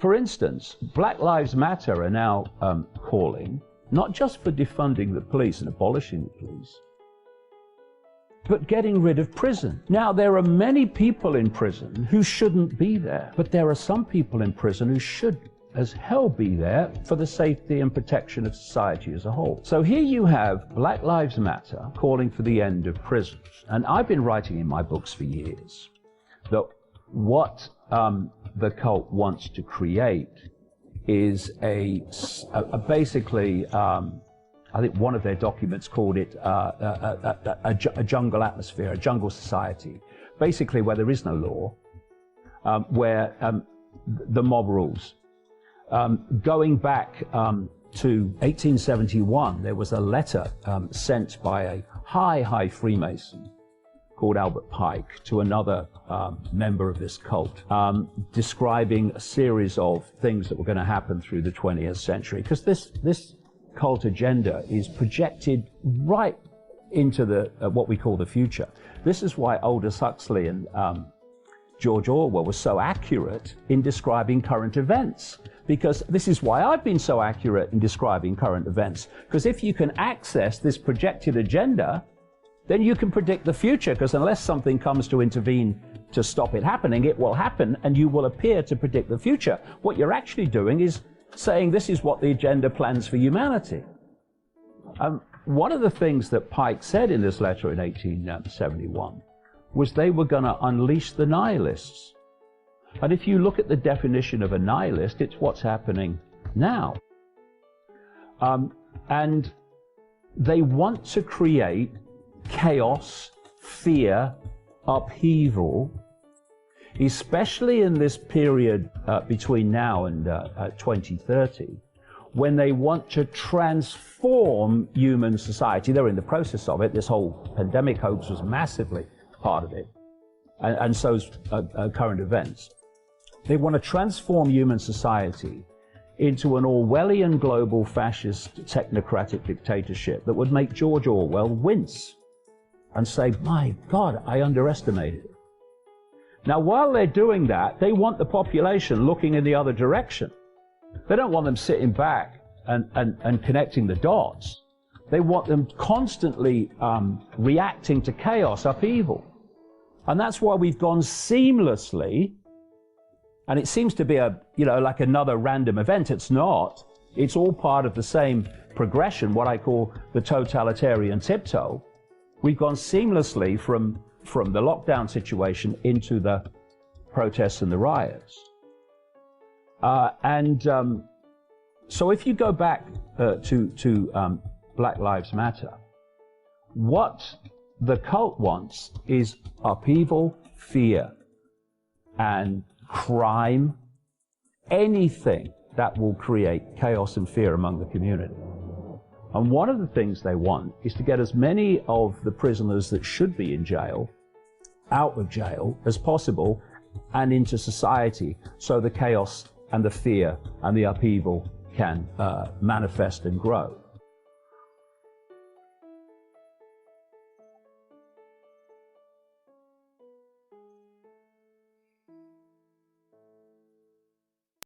For instance, Black Lives Matter are now calling not just for defunding the police and abolishing the police, but getting rid of prison. Now, there are many people in prison who shouldn't be there, but there are some people in prison who should as hell be there for the safety and protection of society as a whole. So here you have Black Lives Matter calling for the end of prisons. And I've been writing in my books for years that what the cult wants to create is basically, I think one of their documents called it a jungle atmosphere, a jungle society, basically where there is no law, where the mob rules. Going back to 1871, there was a letter sent by a high Freemason called Albert Pike to another member of this cult, describing a series of things that were going to happen through the 20th century. Because this cult agenda is projected right into the what we call the future. This is why Aldous Huxley and George Orwell were so accurate in describing current events. Because this is why I've been so accurate in describing current events. Because if you can access this projected agenda, then you can predict the future, because unless something comes to intervene to stop it happening, it will happen, and you will appear to predict the future. What you're actually doing is saying this is what the agenda plans for humanity. One of the things that Pike said in this letter in 1871 was they were going to unleash the nihilists. And if you look at the definition of a nihilist, it's what's happening now. And they want to create chaos, fear, upheaval, especially in this period between now and 2030, when they want to transform human society. They're in the process of it. This whole pandemic hoax was massively part of it, and so's current events. They want to transform human society into an Orwellian global fascist technocratic dictatorship that would make George Orwell wince and say, my God, I underestimated it. Now, while they're doing that, they want the population looking in the other direction. They don't want them sitting back and connecting the dots. They want them constantly reacting to chaos, upheaval. And that's why we've gone seamlessly. And it seems to be like another random event. It's not. It's all part of the same progression, what I call the totalitarian tiptoe. We've gone seamlessly from the lockdown situation into the protests and the riots. So if you go back to Black Lives Matter, what the cult wants is upheaval, fear, and crime, anything that will create chaos and fear among the community. And one of the things they want is to get as many of the prisoners that should be in jail out of jail as possible and into society, so the chaos and the fear and the upheaval can manifest and grow.